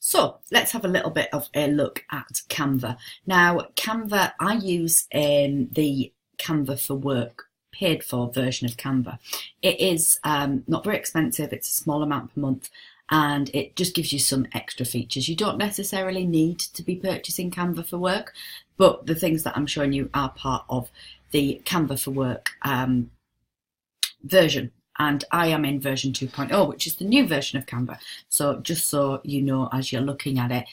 So let's have a little bit of a look at Canva. Now, Canva, I use the Canva for Work paid for version of Canva. It is not very expensive, it's a small amount per month, and it just gives you some extra features. You don't necessarily need to be purchasing Canva for Work, but the things that I'm showing you are part of the Canva for Work version. And I am in version 2.0, which is the new version of Canva. So just so you know, as you're looking at it,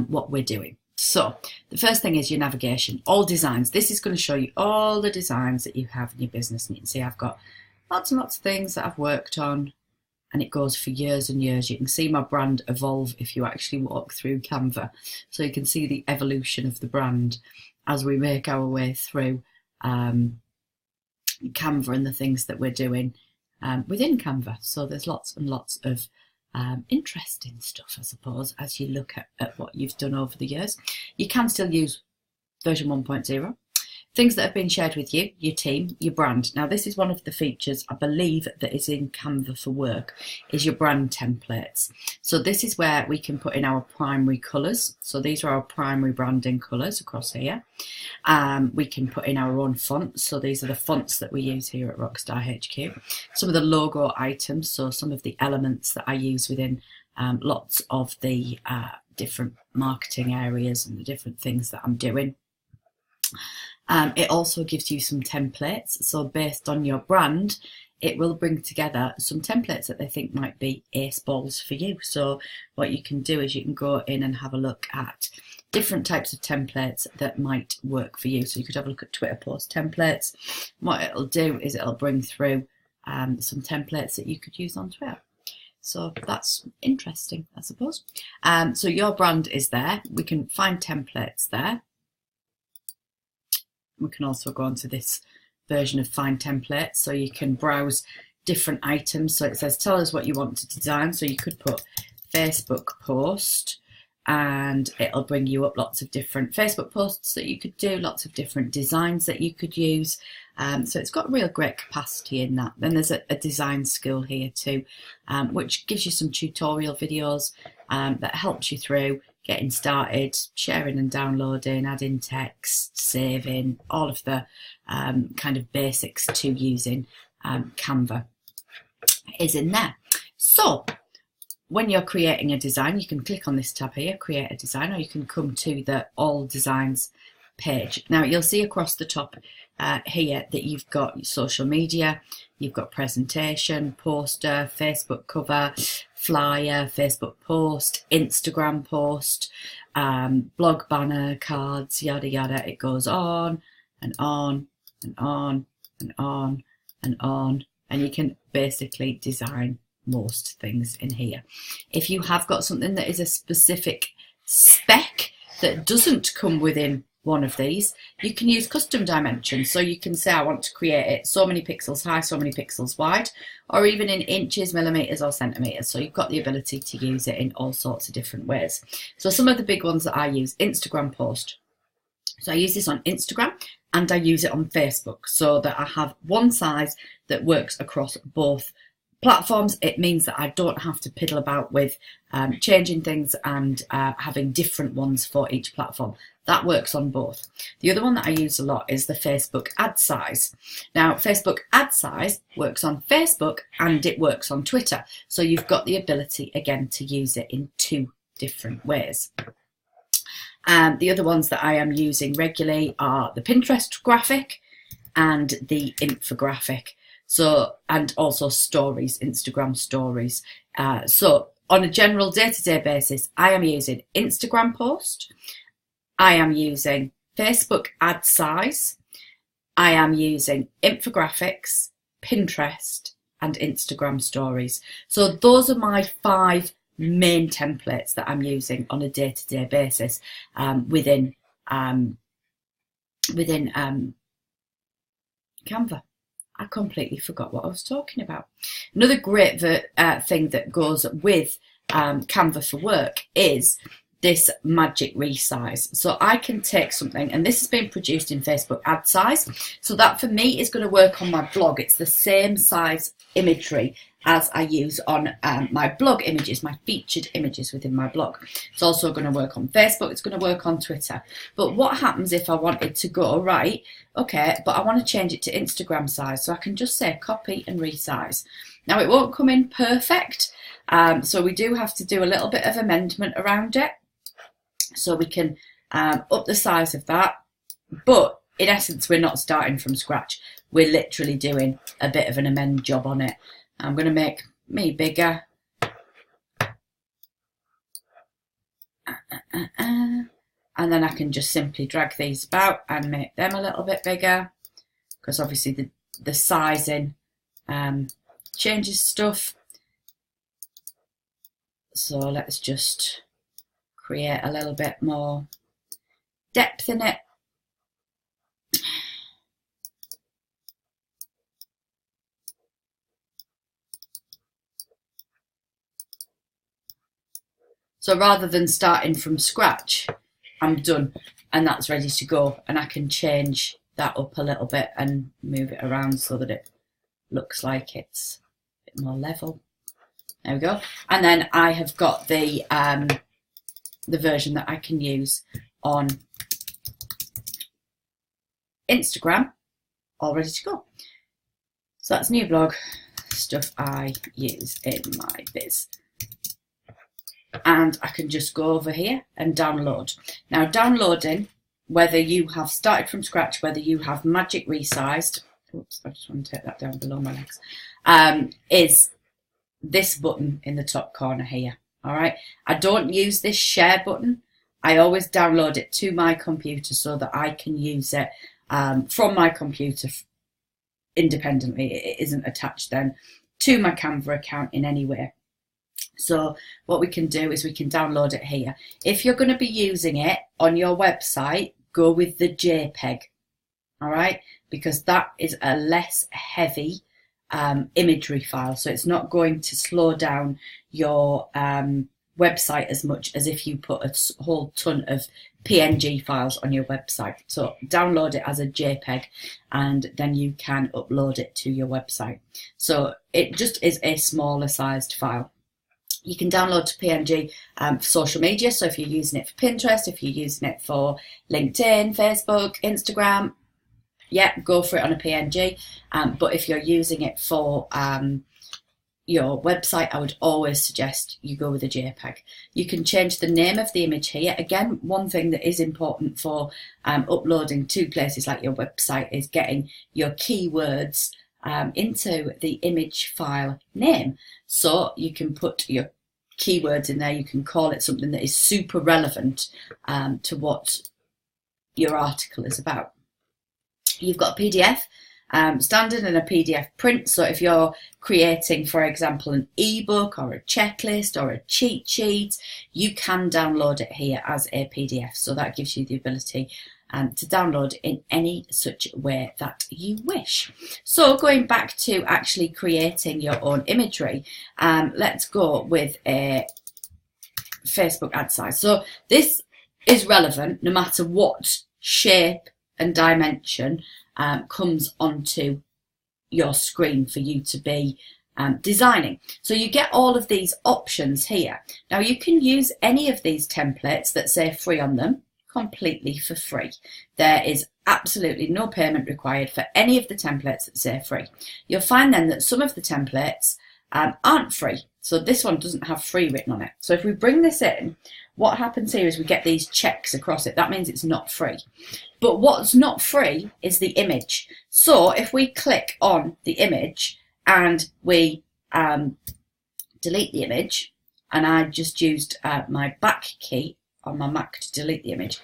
what we're doing. So the first thing is your navigation, all designs. This is going to show you all the designs that you have in your business. And you can see I've got lots and lots of things that I've worked on, and it goes for years and years. You can see my brand evolve if you actually walk through Canva. So you can see the evolution of the brand as we make our way through Canva and the things that we're doing within Canva. So there's lots and lots of interesting stuff, I suppose, as you look at what you've done over the years. You can still use version 1.0. Things that have been shared with you, your team, your brand. Now, this is one of the features, I believe, that is in Canva for Work, is your brand templates. So this is where we can put in our primary colours. So these are our primary branding colours across here. We can put in our own fonts. So these are the fonts that we use here at Rockstar HQ. Some of the logo items, so some of the elements that I use within lots of the different marketing areas and the different things that I'm doing. It also gives you some templates. So based on your brand, it will bring together some templates that they think might be ace balls for you. So what you can do is you can go in and have a look at different types of templates that might work for you. So you could have a look at Twitter post templates. What it'll do is it'll bring through some templates that you could use on Twitter. So that's interesting, I suppose. So your brand is there. We can find templates there. We can also go onto this version of Find Templates, so you can browse different items. So it says, tell us what you want to design. So you could put Facebook post, and it'll bring you up lots of different Facebook posts that you could do, lots of different designs that you could use. So it's got real great capacity in that. Then there's a design skill here too, which gives you some tutorial videos that helps you through getting started, sharing and downloading, adding text, saving, all of the kind of basics to using Canva is in there. So when you're creating a design, you can click on this tab here, create a design, or you can come to the all designs page. Now you'll see across the top here that you've got social media, you've got presentation, poster, Facebook cover, flyer, Facebook post, Instagram post, blog banner, cards, yada yada. It goes on and on and on and on and on, and you can basically design most things in here. If you have got something that is a specific spec that doesn't come within one of these, you can use custom dimensions. So you can say, I want to create it so many pixels high, so many pixels wide, or even in inches, millimeters, or centimeters. So you've got the ability to use it in all sorts of different ways. So some of the big ones that I use, Instagram post. So I use this on Instagram and I use it on Facebook, so that I have one size that works across both platforms. It means that I don't have to piddle about with changing things and having different ones for each platform. That works on both. The other one that I use a lot is the Facebook ad size. Now, Facebook ad size works on Facebook and it works on Twitter. So you've got the ability, again, to use it in two different ways. The other ones that I am using regularly are the Pinterest graphic and the infographic. So, and also stories, Instagram stories. So on a general day-to-day basis, I am using Instagram post. I am using Facebook ad size. I am using infographics, Pinterest, and Instagram stories. So those are my 5 main templates that I'm using on a day-to-day basis within Canva. I completely forgot what I was talking about. Another great thing that goes with Canva for Work is this magic resize. So I can take something, and this has been produced in Facebook ad size. So that for me is going to work on my blog. It's the same size imagery as I use on my blog images, my featured images within my blog. It's also going to work on Facebook. It's going to work on Twitter. But what happens if I wanted to go, right, okay, but I want to change it to Instagram size? So I can just say copy and resize. Now it won't come in perfect. So we do have to do a little bit of amendment around it. So we can up the size of that. But in essence, we're not starting from scratch. We're literally doing a bit of an amend job on it. I'm going to make me bigger. And then I can just simply drag these about and make them a little bit bigger. Because obviously the sizing changes stuff. So let's just create a little bit more depth in it. So rather than starting from scratch, I'm done and that's ready to go. And I can change that up a little bit and move it around so that it looks like it's a bit more level. There we go. And then I have got the version that I can use on Instagram all ready to go. So that's new blog stuff I use in my biz. And I can just go over here and download. Now downloading, whether you have started from scratch, whether you have magic resized, oops, I just want to take that down below my legs, is this button in the top corner here. All right. I don't use this share button. I always download it to my computer so that I can use it from my computer independently. It isn't attached then to my Canva account in any way. So what we can do is we can download it here. If you're going to be using it on your website, go with the JPEG. All right. Because that is a less heavy imagery file, so it's not going to slow down your website as much as if you put a whole ton of PNG files on your website. So download it as a JPEG and then you can upload it to your website. So it just is a smaller sized file. You can download to PNG for social media. So if you're using it for Pinterest, if you're using it for LinkedIn, Facebook, Instagram, yeah, go for it on a PNG. But if you're using it for your website, I would always suggest you go with a JPEG. You can change the name of the image here. Again, one thing that is important for uploading to places like your website is getting your keywords into the image file name. So you can put your keywords in there. You can call it something that is super relevant to what your article is about. You've got a PDF standard and a PDF print. So if you're creating, for example, an ebook or a checklist or a cheat sheet, you can download it here as a PDF. So that gives you the ability to download in any such way that you wish. So going back to actually creating your own imagery, let's go with a Facebook ad size. So this is relevant no matter what shape and dimension comes onto your screen for you to be designing. So you get all of these options here. Now you can use any of these templates that say free on them completely for free. There is absolutely no payment required for any of the templates that say free. You'll find then that some of the templates aren't free. So this one doesn't have free written on it. So if we bring this in, what happens here is we get these checks across it. That means it's not free. But what's not free is the image. So if we click on the image and we delete the image, and I just used my back key on my Mac to delete the image,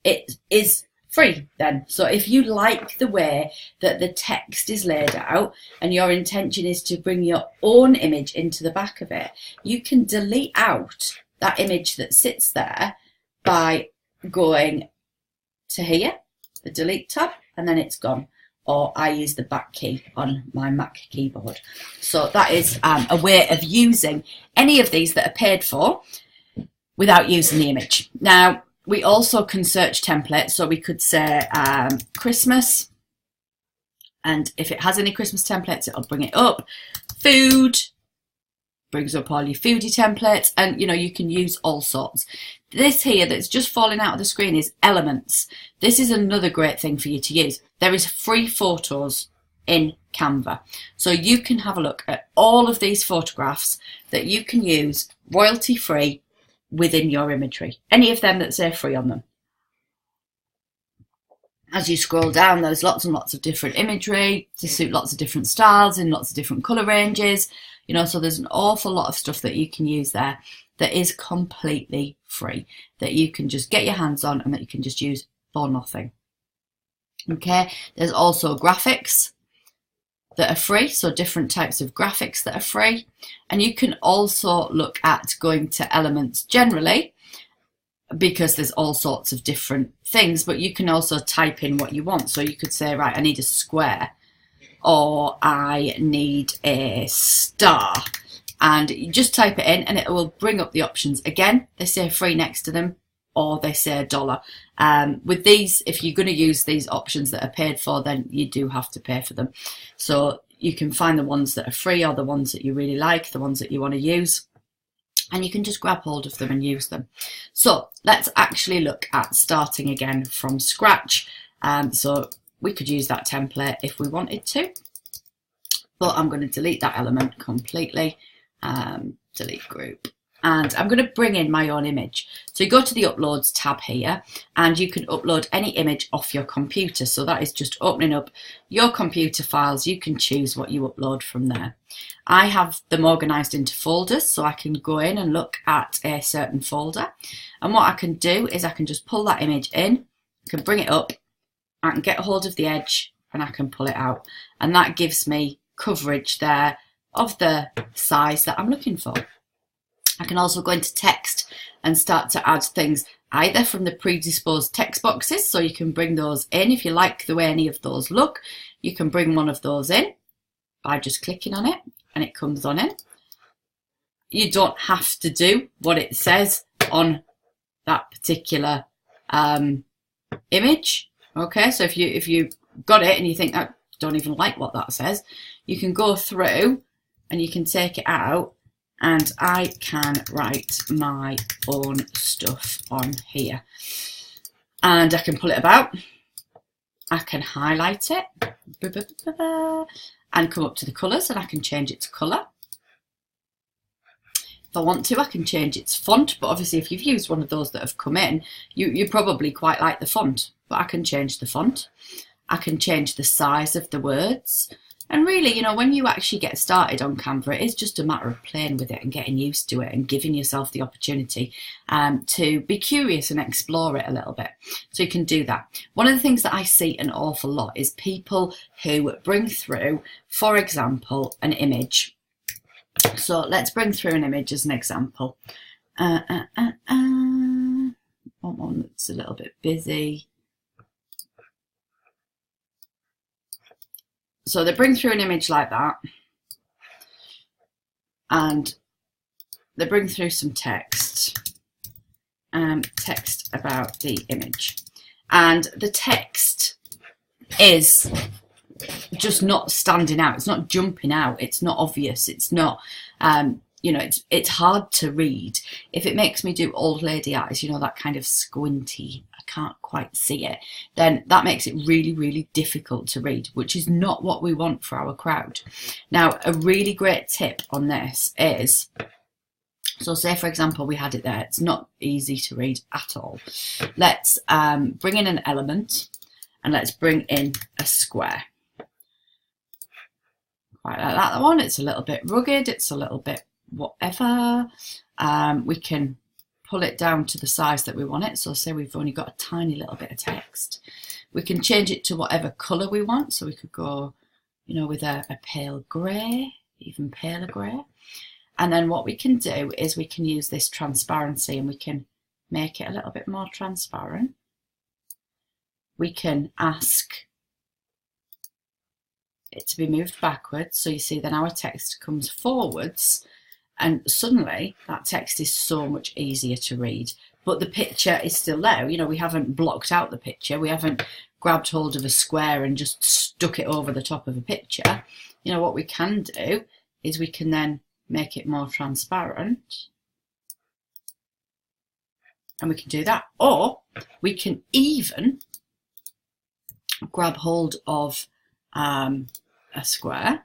it is free then. So if you like the way that the text is laid out and your intention is to bring your own image into the back of it, you can delete out that image that sits there by going to here, the delete tab, and then it's gone. Or I use the back key on my Mac keyboard. So that is a way of using any of these that are paid for without using the image. Now, we also can search templates. So we could say Christmas. And if it has any Christmas templates, it'll bring it up. Food, brings up all your foodie templates. And, you know, you can use all sorts. This here that's just falling out of the screen is elements. This is another great thing for you to use. There is free photos in Canva. So you can have a look at all of these photographs that you can use royalty free within your imagery. Any of them that say free on them. As you scroll down, there's lots and lots of different imagery to suit lots of different styles in lots of different colour ranges. You know, so there's an awful lot of stuff that you can use there that is completely free, that you can just get your hands on and that you can just use for nothing. Okay, there's also graphics that are free, so different types of graphics that are free. And you can also look at going to elements generally, because there's all sorts of different things, but you can also type in what you want. So you could say, right, I need a square, or I need a star, and you just type it in and it will bring up the options. Again, they say free next to them, or they say $1. With these, if you're going to use these options that are paid for, then you do have to pay for them. So you can find the ones that are free, or the ones that you really like, the ones that you want to use, and you can just grab hold of them and use them. So let's actually look at starting again from scratch. So we could use that template if we wanted to, but I'm going to delete that element completely. Delete group. And I'm going to bring in my own image. So you go to the Uploads tab here, and you can upload any image off your computer. So that is just opening up your computer files. You can choose what you upload from there. I have them organised into folders, so I can go in and look at a certain folder. And what I can do is I can just pull that image in, I can bring it up, I can get a hold of the edge, and I can pull it out. And that gives me coverage there of the size that I'm looking for. I can also go into text and start to add things either from the predisposed text boxes, so you can bring those in. If you like the way any of those look, you can bring one of those in by just clicking on it and it comes on in. You don't have to do what it says on that particular image. Okay, so if you got it and you think, I don't even like what that says, you can go through and you can take it out, and I can write my own stuff on here. And I can pull it about. I can highlight it and come up to the colours, and I can change it to colour. If I want to, I can change its font, but obviously if you've used one of those that have come in, you probably quite like the font, but I can change the font. I can change the size of the words. And really, you know, when you actually get started on Canva, it is just a matter of playing with it and getting used to it and giving yourself the opportunity to be curious and explore it a little bit. So you can do that. One of the things that I see an awful lot is people who bring through, for example, an image. So let's bring through an image as an example. One that's a little bit busy. So they bring through an image like that, and they bring through some text, text about the image. And the text is just not standing out. It's not jumping out. It's not obvious. It's not, you know, it's hard to read. If it makes me do old lady eyes, you know, that kind of squinty, I can't quite see it, then that makes it really, really difficult to read, which is not what we want for our crowd. Now, a really great tip on this is, so say for example, we had it there. It's not easy to read at all. Let's bring in an element, and let's bring in a square. Quite like that one. It's a little bit rugged. It's a little bit whatever. We can pull it down to the size that we want it. So say we've only got a tiny little bit of text. We can change it to whatever colour we want. So we could go, you know, with a pale grey, even paler grey. And then what we can do is we can use this transparency, and we can make it a little bit more transparent. We can ask it to be moved backwards. So you see then our text comes forwards, And suddenly that text is so much easier to read. But the picture is still there. You know, we haven't blocked out the picture. We haven't grabbed hold of a square and just stuck it over the top of a picture. You know, what we can do is we can then make it more transparent. And we can do that. Or we can even grab hold of a square.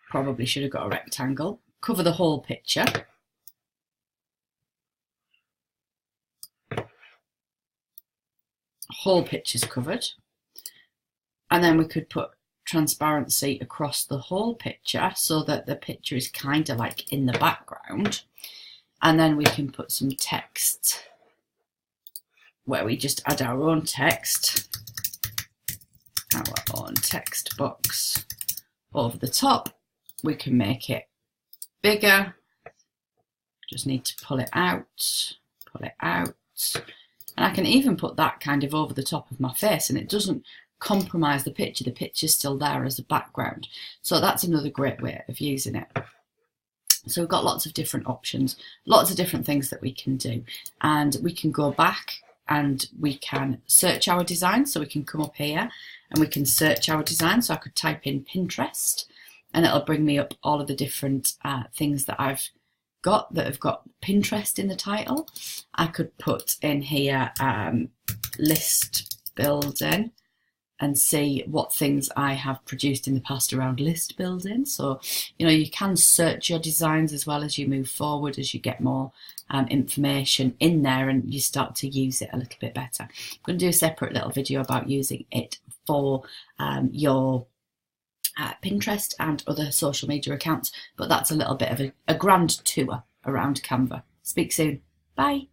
Probably should have got a rectangle. Cover the whole picture. Whole picture's covered. And then we could put transparency across the whole picture so that the picture is kind of like in the background. And then we can put some text where we just add our own text, our own text box over the top. We can make it bigger. Just need to pull it out. And I can even put that kind of over the top of my face, and it doesn't compromise the picture. The picture's still there as a background. So that's another great way of using it. So we've got lots of different options, lots of different things that we can do. And we can go back and we can search our design. So we can come up here and we can search our design. So I could type in Pinterest and it'll bring me up all of the different things that I've got that have got Pinterest in the title. I could put in here list building and see what things I have produced in the past around list building. So, you know, you can search your designs as well as you move forward, as you get more information in there and you start to use it a little bit better. I'm going to do a separate little video about using it for your Pinterest and other social media accounts, but that's a little bit of a grand tour around Canva. Speak soon. Bye.